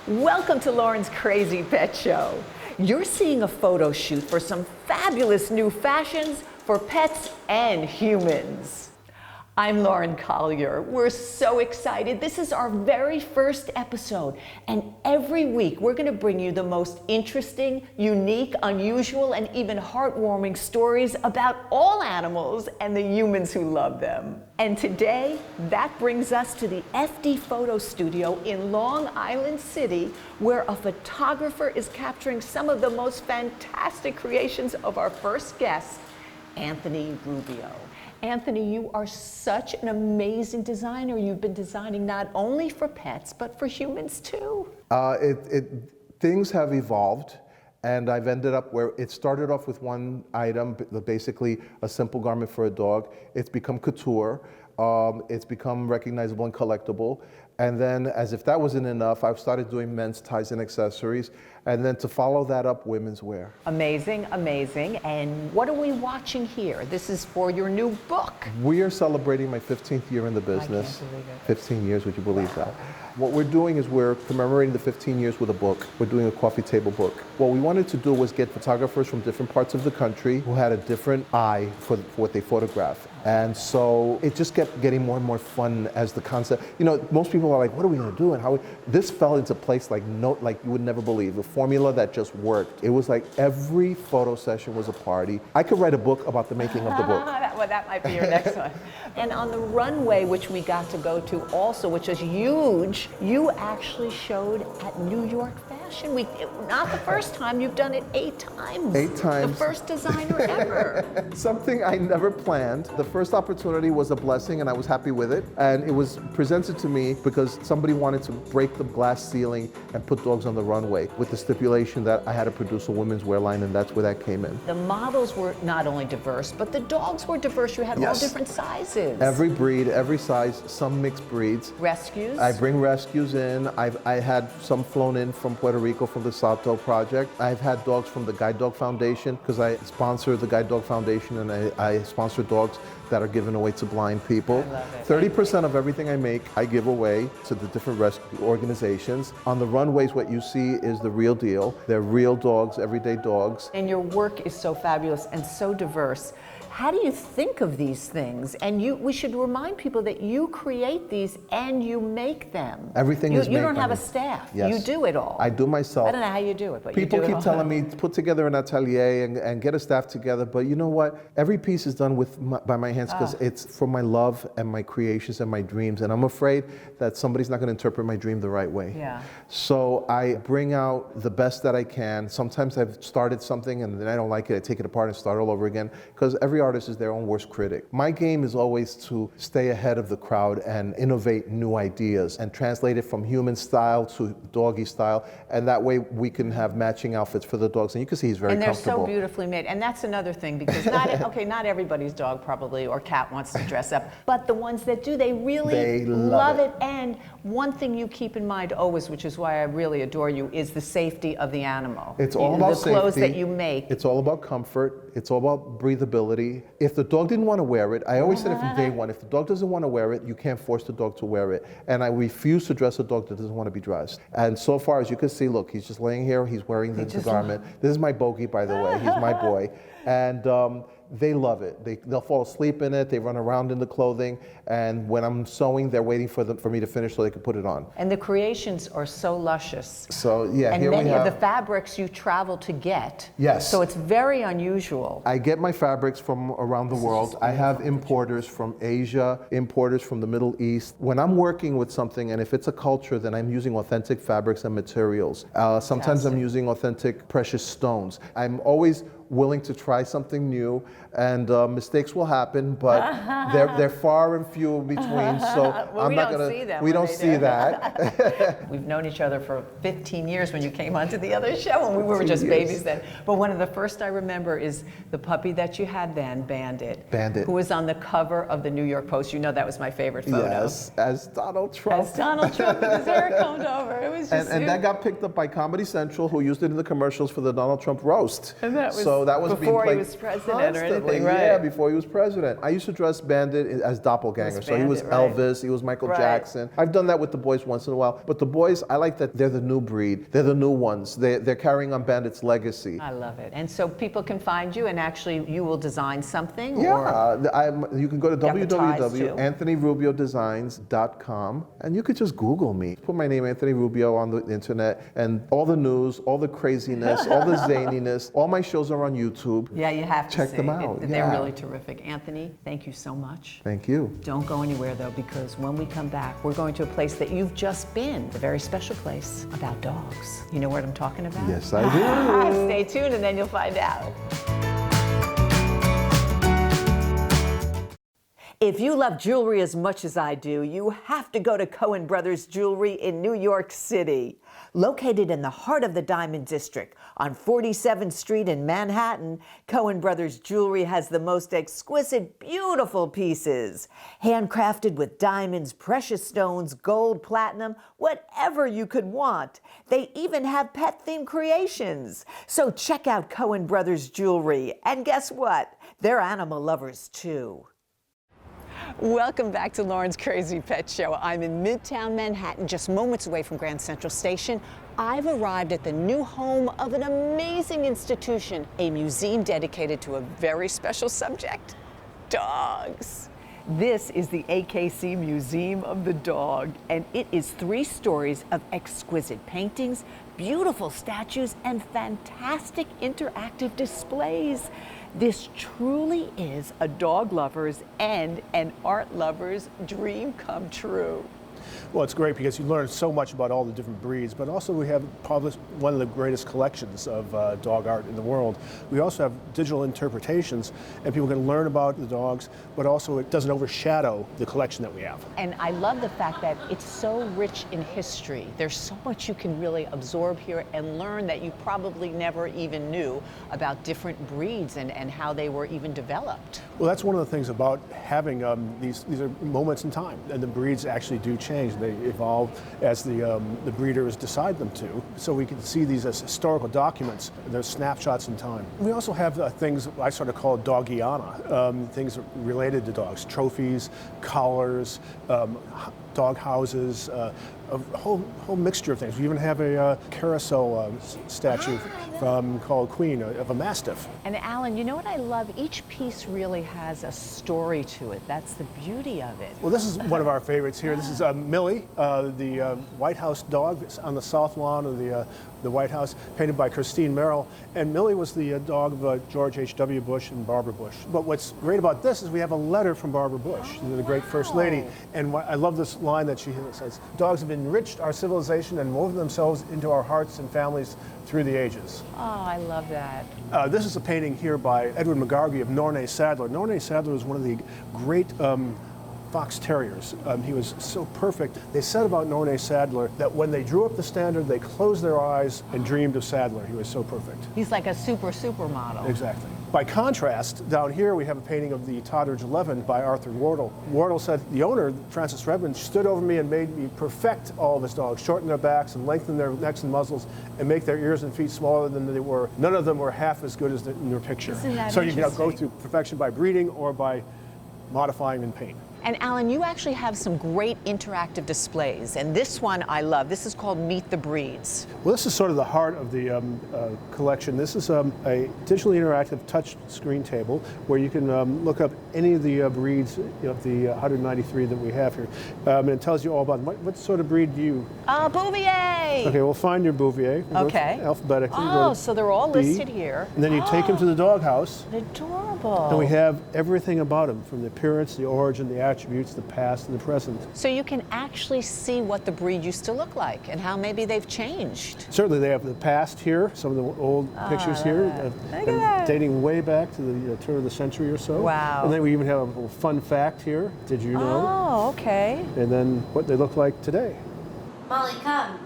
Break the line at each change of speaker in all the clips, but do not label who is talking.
Welcome to Lauren's Crazy Pet Show. You're seeing a photo shoot for some fabulous new fashions for pets and humans. I'm Lauren Collier. We're so excited. This is our very first episode, and every week we're going to bring you the most interesting, unique, unusual, and even heartwarming stories about all animals and the humans who love them. And today, that brings us to the FD Photo Studio in Long Island City, where a photographer is capturing some of the most fantastic creations of our first guest, Anthony Rubio. Anthony, you are such an amazing designer. You've been designing not only for pets, but for humans too.
Things have evolved, and I've ended up where it started off with one item, basically a simple garment for a dog. It's become couture. It's become recognizable and collectible. And then, as if that wasn't enough, I've started doing men's ties and accessories. And then to follow that up, women's wear.
Amazing, amazing. And what are we watching here? This is for your new book.
We are celebrating my 15th year in the business.
I can't believe it.
15 years, would you believe that? What we're doing is we're commemorating the 15 years with a book. We're doing a coffee table book. What we wanted to do was get photographers from different parts of the country who had a different eye for what they photograph. And so it just kept getting more and more fun as the concept. You know, most people are like, what are we gonna do? And how this fell into place like you would never believe. A formula that just worked. It was like every photo session was a party. I could write a book about the making of the book.
Well, that might be your next one. And on the runway, which we got to go to also, which is huge, you actually showed at New York Fashion Week. Not the first time, you've done it 8 times.
8 times.
The first designer ever.
Something I never planned. The first opportunity was a blessing, and I was happy with it. And it was presented to me because somebody wanted to break the glass ceiling and put dogs on the runway with the stipulation that I had to produce a women's wear line, and that's where that came in.
The models were not only diverse, but the dogs were diverse. You had all different sizes.
Every breed, every size, some mixed breeds.
Rescues?
I bring rescues in. I had some flown in from Puerto Rico from the Salto Project. I've had dogs from the Guide Dog Foundation because I sponsor the Guide Dog Foundation, and I sponsor dogs that are given away to blind people.
I love it.
30% of everything I make, I give away to the different rescue organizations. On the runways, what you see is the real deal. They're real dogs, everyday dogs.
And your work is so fabulous and so diverse. How do you think of these things? And we should remind people that you create these and you make them.
Everything is made
You don't
by
have
me.
a staff.
Yes.
You do it all.
I do myself.
I don't know how you do it, but
people
you do it
keep
all.
telling me to put together an atelier and get a staff together, but you know what? Every piece is done by my hands because it's from my love and my creations and my dreams, and I'm afraid that somebody's not going to interpret my dream the right way.
Yeah.
So I bring out the best that I can. Sometimes I've started something and then I don't like it, I take it apart and start all over again, because every artist is their own worst critic. My game is always to stay ahead of the crowd and innovate new ideas and translate it from human style to doggy style, and that way we can have matching outfits for the dogs, and you can see he's very comfortable.
And they're so beautifully made, and that's another thing, because not everybody's dog probably or cat wants to dress up, but the ones that do, they really love it. And one thing you keep in mind always, which is why I really adore you, is the safety of the animal.
It's all about
the clothes
safety.
that you make.
It's all about comfort. It's all about breathability. If the dog didn't want to wear it, I always said it from day one, if the dog doesn't want to wear it, you can't force the dog to wear it. And I refuse to dress a dog that doesn't want to be dressed. And so far, as you can see, look, he's just laying here, he's wearing the garment. This is my Bogey, by the way, he's my boy. And they love it. They'll fall asleep in it, they run around in the clothing, and when I'm sewing, they're waiting for me to finish so they can put it on.
And the creations are so luscious.
So yeah,
and
here we have.
many of the fabrics you travel to get.
Yes.
So it's very unusual.
I get my fabrics from around the world. I have importers from Asia, importers from the Middle East. When I'm working with something, and if it's a culture, then I'm using authentic fabrics and materials. Sometimes I'm using authentic precious stones. I'm always willing to try something new, and mistakes will happen, but they're far and few in between. So
well,
I'm not gonna.
See them
we don't see that.
We've known each other for 15 years when you came onto the other show, and we were just
15
babies
years.
then. But one of the first I remember is the puppy that you had then, Bandit.
Bandit.
Who was on the cover of the New York Post. You know that was my favorite photo.
Yes, as Donald Trump.
As Donald Trump with his hair combed over. It was just.
And that got picked up by Comedy Central, who used it in the commercials for the Donald Trump roast.
And that was
know, that was being
before
played
he was president or anything,
Yeah,
right?
before he was president. I used to dress Bandit as doppelganger. So he was
Bandit, right.
Elvis, he was Michael
Right.
Jackson. I've done that with the boys once in a while. But the boys, I like that they're the new breed. They're the new ones. They're carrying on Bandit's legacy.
I love it. And so people can find you, and actually you will design something?
Yeah, you can go to
Got the ties, too.
www.anthonyrubiodesigns.com, and you could just Google me. Put my name, Anthony Rubio, on the internet, and all the news, all the craziness, all the zaniness, all my shows are on YouTube.
Yeah, you have to
check
see.
them out.
They're really terrific. Anthony, thank you so much.
Thank you.
Don't go anywhere, though, because when we come back, we're going to a place that you've just been, a very special place about dogs. You know what I'm talking about?
Yes, I do.
Stay tuned, and then you'll find out. If you love jewelry as much as I do, you have to go to Coen Brothers Jewelry in New York City. Located in the heart of the Diamond District on 47th Street in Manhattan, Coen Brothers Jewelry has the most exquisite, beautiful pieces. Handcrafted with diamonds, precious stones, gold, platinum, whatever you could want. They even have pet-themed creations. So check out Coen Brothers Jewelry. And guess what? They're animal lovers too. Welcome back to Lauren's Crazy Pet Show. I'm in Midtown Manhattan, just moments away from Grand Central Station. I've arrived at the new home of an amazing institution, a museum dedicated to a very special subject, dogs. This is the AKC Museum of the Dog, and it is 3 stories of exquisite paintings, beautiful statues, and fantastic interactive displays. This truly is a dog lover's and an art lover's dream come true.
Well, it's great because you learn so much about all the different breeds, but also we have probably one of the greatest collections of dog art in the world. We also have digital interpretations, and people can learn about the dogs, but also it doesn't overshadow the collection that we have.
And I love the fact that it's so rich in history. There's so much you can really absorb here and learn that you probably never even knew about different breeds and how they were even developed.
Well, that's one of the things about having these are moments in time, and the breeds actually do change. They evolve as the breeders decide them to. So we can see these as historical documents. They're snapshots in time. We also have things I sort of call dogiana, things related to dogs, trophies, collars, dog houses, a whole mixture of things. We even have a carousel statue called Queen of a Mastiff.
And Alan, you know what I love? Each piece really has a story to it. That's the beauty of it.
Well, this is one of our favorites here. This is Millie, the White House dog on the south lawn of the White House, painted by Christine Merrill. And Millie was the dog of George H.W. Bush and Barbara Bush. But what's great about this is we have a letter from Barbara Bush, the great First Lady. And I love this line that she says, "Dogs have enriched our civilization and woven themselves into our hearts and families through the ages."
Oh, I love that.
This is a painting here by Edward McGarvey of Nornay Sadler. Nornay Sadler was one of the great fox terriers. He was so perfect. They said about Nornay Sadler that when they drew up the standard, they closed their eyes and dreamed of Sadler. He was so perfect.
He's like a supermodel.
Exactly. By contrast, down here we have a painting of the Totteridge 11 by Arthur Wardle. Wardle said, "The owner, Francis Redmond, stood over me and made me perfect all of his dogs, shorten their backs and lengthen their necks and muzzles and make their ears and feet smaller than they were. None of them were half as good as in your picture."
Isn't that
so you can go
interesting?
through perfection by breeding or by modifying in paint.
And Alan, you actually have some great interactive displays, and this one I love. This is called Meet the Breeds.
Well, this is sort of the heart of the collection. This is a digitally interactive touch screen table where you can look up any of the breeds of the 193 that we have here. And it tells you all about them. What sort of breed do you?
Bouvier!
Okay, we'll find your Bouvier.
Okay.
Alphabetically.
Oh, so they're all
B.
listed here.
And then you take him to the doghouse.
Adorable.
And we have everything about him, from the appearance, the origin, the attributes, the past, and the present.
So you can actually see what the breed used to look like and how maybe they've changed.
Certainly they have the past here, some of the old pictures here,
Look at that.
dating way back to the turn of the century or so.
Wow.
And then we even have a little fun fact here. Did you know?
Oh, okay.
And then what they look like today.
Molly, come.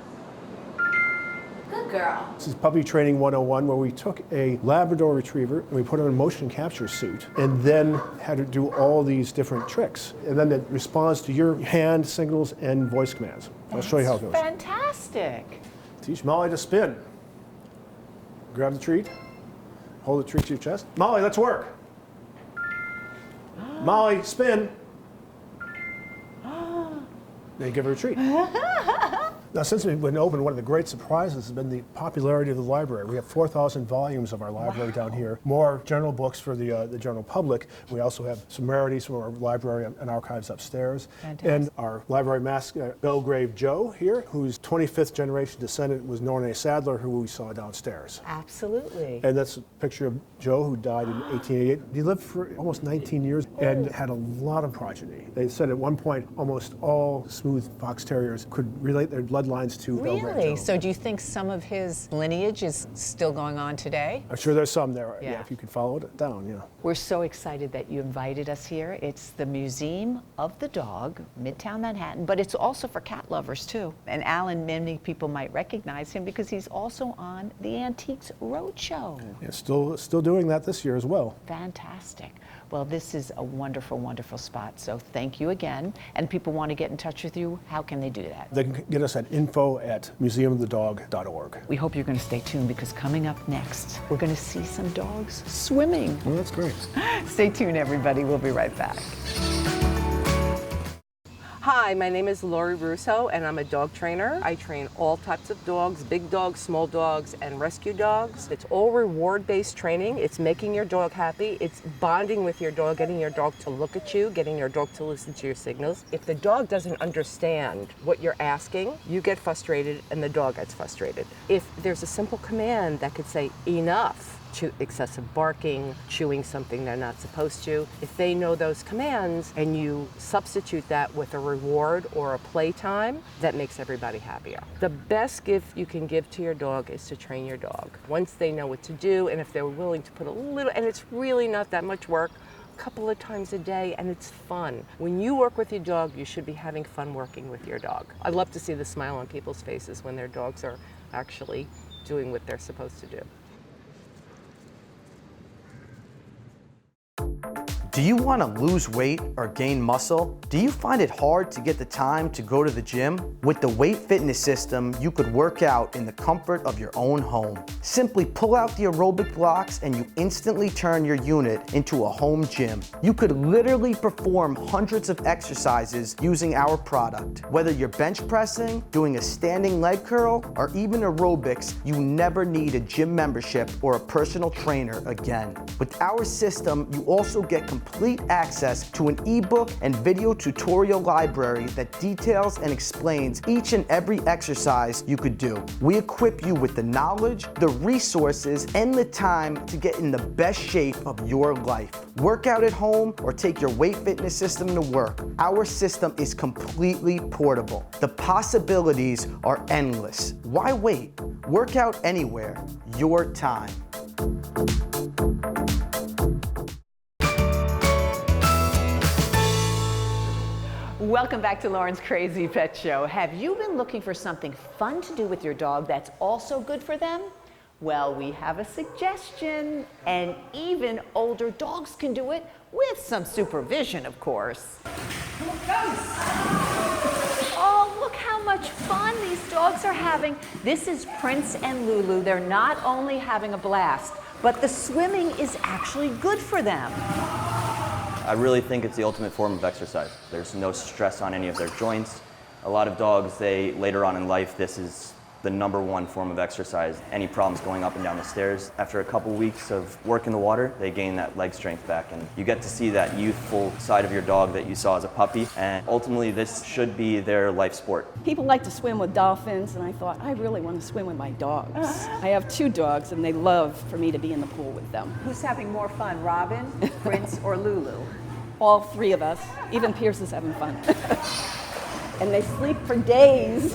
Good girl.
This is Puppy Training 101, where we took a Labrador Retriever and we put on a motion capture suit and then had to do all these different tricks. And then it responds to your hand signals and voice commands. I'll show you how it goes.
Fantastic.
Teach Molly to spin. Grab the treat. hold the treat to your chest. Molly, let's work. Molly, spin. Then you give her a treat. Now, since we've been open, one of the great surprises has been the popularity of the library. We have 4,000 volumes of our library down here, more general books for the general public. We also have some rarities from our library and archives upstairs.
Fantastic.
And our library mascot, Belgrave Joe here, whose 25th generation descendant was Nornay Sadler, who we saw downstairs.
Absolutely.
And that's a picture of Joe, who died in 1888. He lived for almost 19 years and had a lot of progeny. They said at one point almost all smooth fox terriers could relate their bloodlines to Belgrave
Really?
Joe.
So do you think some of his lineage is still going on today?
I'm sure there's some there,
Yeah.
if you could follow it down, yeah.
We're so excited that you invited us here. It's the Museum of the Dog, Midtown Manhattan, but it's also for cat lovers too. And Alan, many people might recognize him because he's also on the Antiques Roadshow.
Yeah, still doing that this year as well.
Fantastic. Well, this is a wonderful, wonderful spot. So thank you again. And people want to get in touch with you. How can they do that?
They can get us at info@museumofthedog.org.
We hope you're going to stay tuned because coming up next, we're going to see some dogs swimming.
Well, that's great.
Stay tuned, everybody. We'll be right back.
Hi, my name is Lori Russo and I'm a dog trainer. I train all types of dogs, big dogs, small dogs, and rescue dogs. It's all reward-based training. It's making your dog happy. It's bonding with your dog, getting your dog to look at you, getting your dog to listen to your signals. If the dog doesn't understand what you're asking, you get frustrated and the dog gets frustrated. If there's a simple command that could say enough, to excessive barking, chewing something they're not supposed to. If they know those commands and you substitute that with a reward or a playtime, that makes everybody happier. The best gift you can give to your dog is to train your dog. Once they know what to do, and if they're willing to put a little, and it's really not that much work, a couple of times a day, and it's fun. When you work with your dog, you should be having fun working with your dog. I love to see the smile on people's faces when their dogs are actually doing what they're supposed to do.
Do you want to lose weight or gain muscle? Do you find it hard to get the time to go to the gym? With the Weight Fitness System, you could work out in the comfort of your own home. Simply pull out the aerobic blocks and you instantly turn your unit into a home gym. You could literally perform hundreds of exercises using our product. Whether you're bench pressing, doing a standing leg curl, or even aerobics, you never need a gym membership or a personal trainer again. With our system, you also get complete access to an ebook and video tutorial library that details and explains each and every exercise you could do. We equip you with the knowledge, the resources, and the time to get in the best shape of your life. Work out at home or take your Weight Fitness System to work. Our system is completely portable. The possibilities are endless. Why wait? Work out anywhere, your time.
Welcome back to Lauren's Crazy Pet Show. Have you been looking for something fun to do with your dog that's also good for them? Well, we have a suggestion, and even older dogs can do it with some supervision, of course. Oh, look how much fun these dogs are having. This is Prince and Lulu. They're not only having a blast, but the swimming is actually good for them.
I really think it's the ultimate form of exercise. There's no stress on any of their joints. A lot of dogs, later on in life, this is the #1 form of exercise. Any problems going up and down the stairs, after a couple weeks of work in the water, they gain that leg strength back, and you get to see that youthful side of your dog that you saw as a puppy, and ultimately this should be their life sport.
People like to swim with dolphins, and I thought, I really want to swim with my dogs. I have 2 dogs, and they love for me to be in the pool with them.
Who's having more fun, Robin, Prince, or Lulu?
All 3 of us. Even Pierce is having fun. And they sleep for days.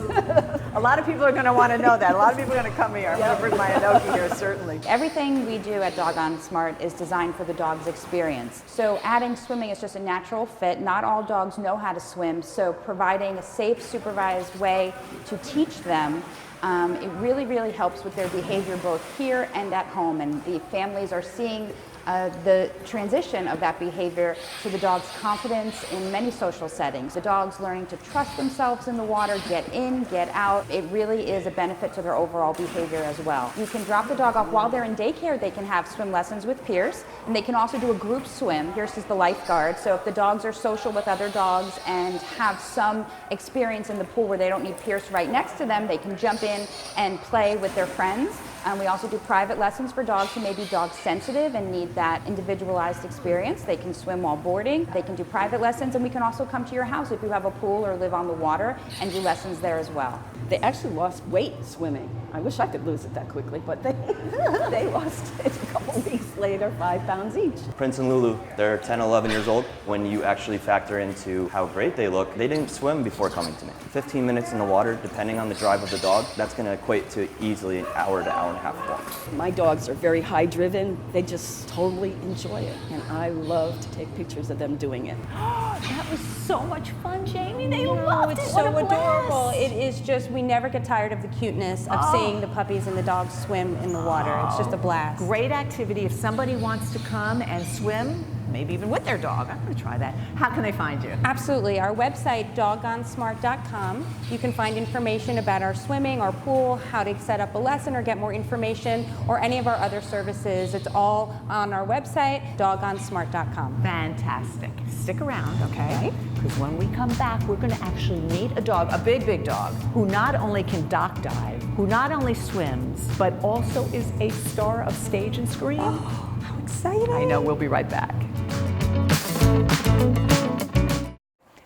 A lot of people are going to want to know that. A lot of people are going to come here. I'm going to bring my Anoki here, certainly.
Everything we do at Doggone Smart is designed for the dog's experience. So adding swimming is just a natural fit. Not all dogs know how to swim, so providing a safe, supervised way to teach them, it really, really helps with their behavior both here and at home. And the families are seeing the transition of that behavior to the dog's confidence in many social settings. The dog's learning to trust themselves in the water, get in, get out. It really is a benefit to their overall behavior as well. You can drop the dog off while they're in daycare. They can have swim lessons with Pierce, and they can also do a group swim. Pierce is the lifeguard, so if the dogs are social with other dogs and have some experience in the pool where they don't need Pierce right next to them, they can jump in and play with their friends. We also do private lessons for dogs who may be dog sensitive and need that individualized experience. They can swim while boarding. They can do private lessons, and we can also come to your house if you have a pool or live on the water and do lessons there as well.
They actually lost weight swimming. I wish I could lose it that quickly, but they lost it a couple weeks later, 5 pounds each.
Prince and Lulu, they're 10, 11 years old. When you actually factor into how great they look, they didn't swim before coming to me. 15 minutes in the water, depending on the drive of the dog, that's going to equate to easily an hour to hour and a half walk.
My dogs are very high driven. They just totally enjoy it, and I love to take pictures of them doing it.
That was so much fun, Jamie. They loved it.
It's
What
so
a blast.
adorable. It is just, we never get tired of the cuteness of seeing the puppies and the dogs swim in the water. It's just a blast.
Great activity. If somebody wants to come and swim, maybe even with their dog, I'm going to try that. How can they find you?
Absolutely. Our website, dogonsmart.com. You can find information about our swimming, our pool, how to set up a lesson or get more information, or any of our other services. It's all on our website, dogonsmart.com.
Fantastic. Stick around, okay? Because when we come back, we're going to actually meet a dog, a big, big dog, who not only can dock dive, who not only swims, but also is a star of stage and screen.
Oh, how exciting.
I know. We'll be right back.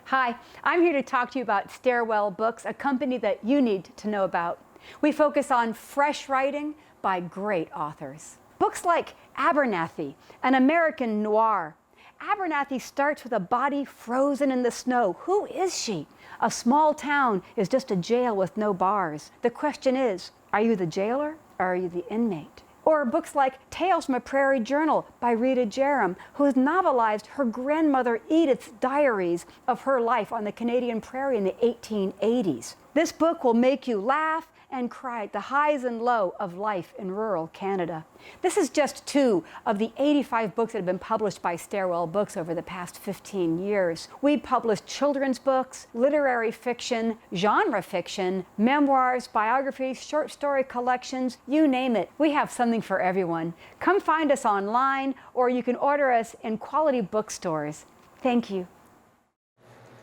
Hi, I'm here to talk to you about Stairway Books, a company that you need to know about. We focus on fresh writing by great authors. Books like Abernathy, an American noir. Abernathy starts with a body frozen in the snow. Who is she? A small town is just a jail with no bars. The question is, are you the jailer or are you the inmate? Or books like Tales from a Prairie Journal by Rita Jerem, who has novelized her grandmother Edith's diaries of her life on the Canadian prairie in the 1880s. This book will make you laugh and cry at the highs and lows of life in rural Canada. This is just 2 of the 85 books that have been published by Stairway Books over the past 15 years. We publish children's books, literary fiction, genre fiction, memoirs, biographies, short story collections, you name it. We have something for everyone. Come find us online, or you can order us in quality bookstores. Thank you.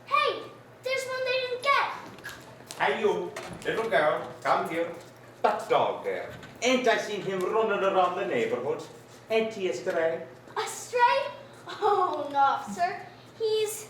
Hey, there's one they didn't get.
Hey you, little girl, come here. That dog there. Ain't I seen him running around the neighborhood? Ain't he a stray?
A stray? Oh, no, officer. He's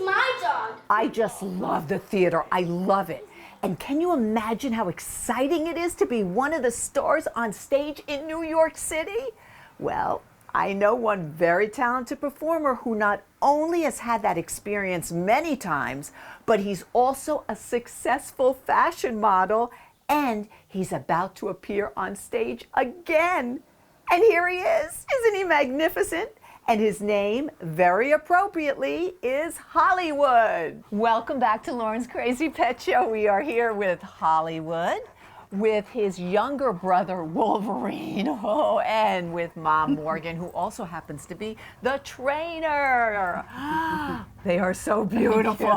my dog.
I just love the theater. I love it. And can you imagine how exciting it is to be one of the stars on stage in New York City? Well, I know one very talented performer who not only has had that experience many times, but he's also a successful fashion model, and he's about to appear on stage again. And here he is. Isn't he magnificent? And his name, very appropriately, is Hollywood. Welcome back to Lauren's Crazy Pet Show. We are here with Hollywood, with his younger brother, Wolverine, and with Mom Morgan, who also happens to be the trainer. They are so beautiful.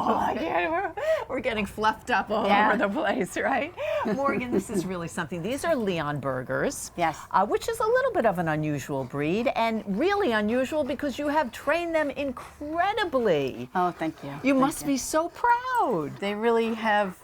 We're getting fluffed up all over the place, right? Morgan, this is really something. These are Leon Burgers,
Yes.
Which is a little bit of an unusual breed, and really unusual because you have trained them incredibly.
Oh, thank you.
You must be so proud.
They really have,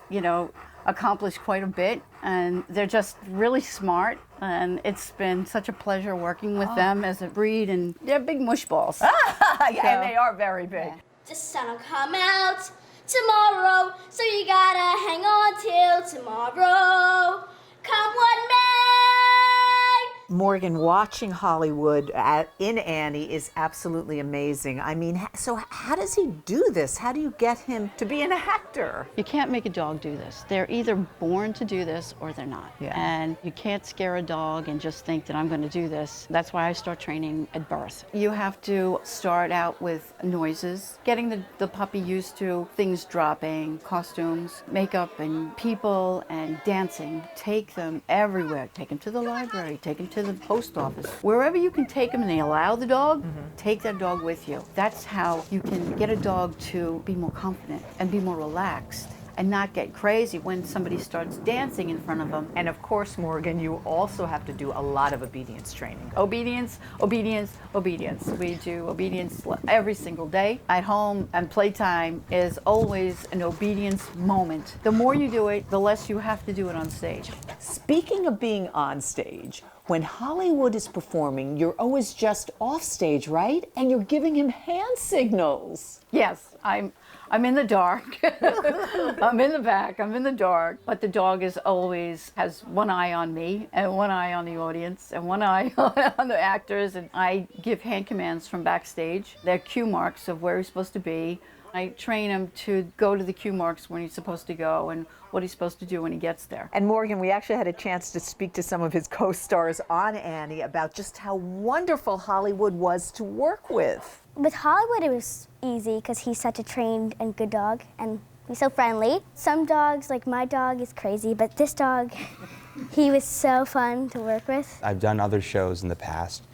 accomplished quite a bit, and they're just really smart, and it's been such a pleasure working with them as a breed, and they're big mush balls.
And they are very big.
The sun will come out tomorrow, so you gotta hang on till tomorrow. Come what may.
Morgan, watching Hollywood in Annie is absolutely amazing. I mean, so how does he do this? How do you get him to be an actor?
You can't make a dog do this. They're either born to do this or they're not.
Yeah.
And you can't scare a dog and just think that I'm going to do this. That's why I start training at birth. You have to start out with noises, getting the puppy used to things dropping, costumes, makeup, and people, and dancing. Take them everywhere. Take them to the library, take them to to the post office. Wherever you can take them and they allow the dog, take that dog with you. That's how you can get a dog to be more confident and be more relaxed and not get crazy when somebody starts dancing in front of them.
And of course, Morgan, you also have to do a lot of obedience training.
Obedience, obedience, obedience. We do obedience every single day. At home and playtime is always an obedience moment. The more you do it, the less you have to do it on stage.
Speaking of being on stage, when Hollywood is performing, you're always just off stage, right? And you're giving him hand signals.
Yes, I'm in the dark. I'm in the back, I'm in the dark. But the dog is always has one eye on me and one eye on the audience and one eye on the actors. And I give hand commands from backstage. They're cue marks of where he's supposed to be. I train him to go to the cue marks when he's supposed to go and what he's supposed to do when he gets there.
And Morgan, we actually had a chance to speak to some of his co-stars on Annie about just how wonderful Hollywood was to work with.
With Hollywood, it was easy because he's such a trained and good dog, and he's so friendly. Some dogs, like my dog, is crazy, but this dog, he was so fun to work with.
I've done other shows in the past,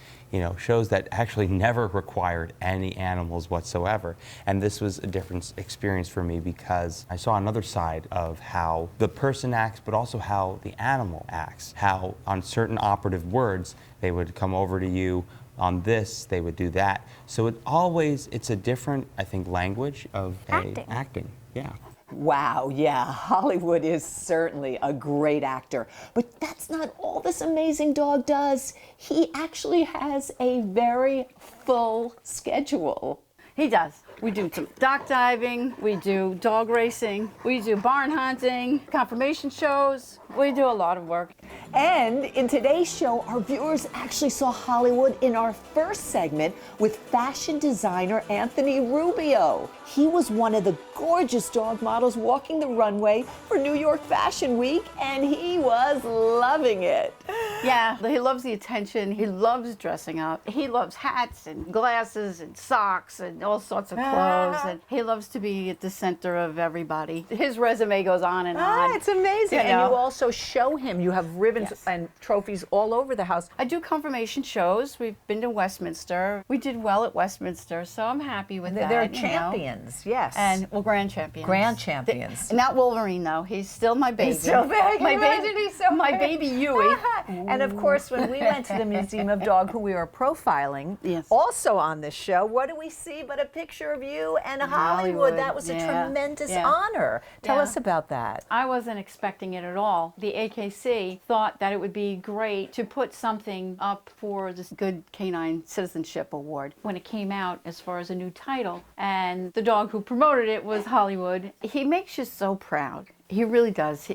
shows that actually never required any animals whatsoever. And this was a different experience for me because I saw another side of how the person acts, but also how the animal acts. How on certain operative words, they would come over to you. On this, they would do that. So it's a different, I think, language of acting. Yeah.
Wow, yeah, Hollywood is certainly a great actor. But that's not all this amazing dog does. He actually has a very full schedule.
He does. We do some dock diving, we do dog racing, we do barn hunting, confirmation shows. We do a lot of work.
And in today's show, our viewers actually saw Hollywood in our first segment with fashion designer Anthony Rubio. He was one of the gorgeous dog models walking the runway for New York Fashion Week, and he was loving it.
Yeah, he loves the attention. He loves dressing up. He loves hats and glasses and socks and all sorts of clothes. And he loves to be at the center of everybody. His resume goes on and on.
It's amazing. And you also show him. You have ribbons and trophies all over the house.
I do confirmation shows. We've been to Westminster. We did well at Westminster, so I'm happy with that.
They're champions, yes.
And, grand champions.
Grand champions.
Not Wolverine, though. He's still my baby.
He's still big.
My baby Yui.
And of course, when we went to the Museum of Dog, who we were profiling, also on this show, what do we see but a picture of you and Hollywood? That was a tremendous honor. Tell us about that.
I wasn't expecting it at all. The AKC thought that it would be great to put something up for this Good Canine Citizenship Award. When it came out as far as a new title, and the dog who promoted it was Hollywood, he makes you so proud. He really does.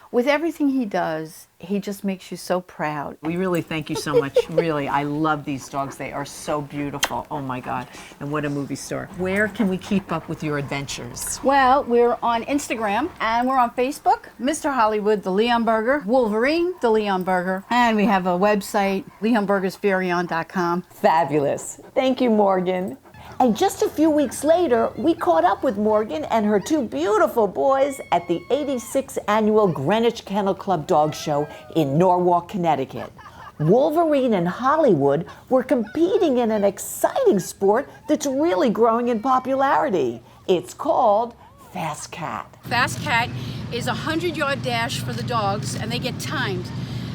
With everything he does, he just makes you so proud.
We really thank you so much. Really, I love these dogs. They are so beautiful. Oh my God. And what a movie star. Where can we keep up with your adventures?
Well, we're on Instagram and we're on Facebook. Mr. Hollywood, the Leon Burger. Wolverine, the Leon Burger. And we have a website, leonburgersverion.com.
Fabulous. Thank you, Morgan. And just a few weeks later, we caught up with Morgan and her two beautiful boys at the 86th Annual Greenwich Kennel Club Dog Show in Norwalk, Connecticut. Wolverine and Hollywood were competing in an exciting sport that's really growing in popularity. It's called Fast Cat.
Fast Cat is a 100-yard dash for the dogs, and they get timed.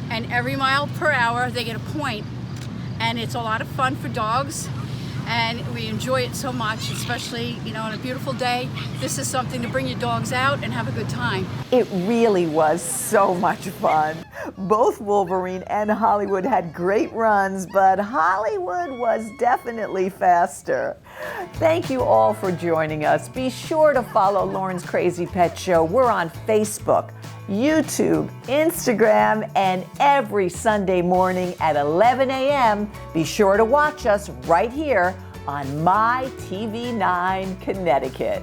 And every mile per hour, they get a point. And it's a lot of fun for dogs. And we enjoy it so much, especially, on a beautiful day. This is something to bring your dogs out and have a good time.
It really was so much fun. Both Wolverine and Hollywood had great runs, but Hollywood was definitely faster. Thank you all for joining us. Be sure to follow Lauren's Crazy Pet Show. We're on Facebook, YouTube, Instagram, and every Sunday morning at 11 a.m. Be sure to watch us right here on My TV9 Connecticut.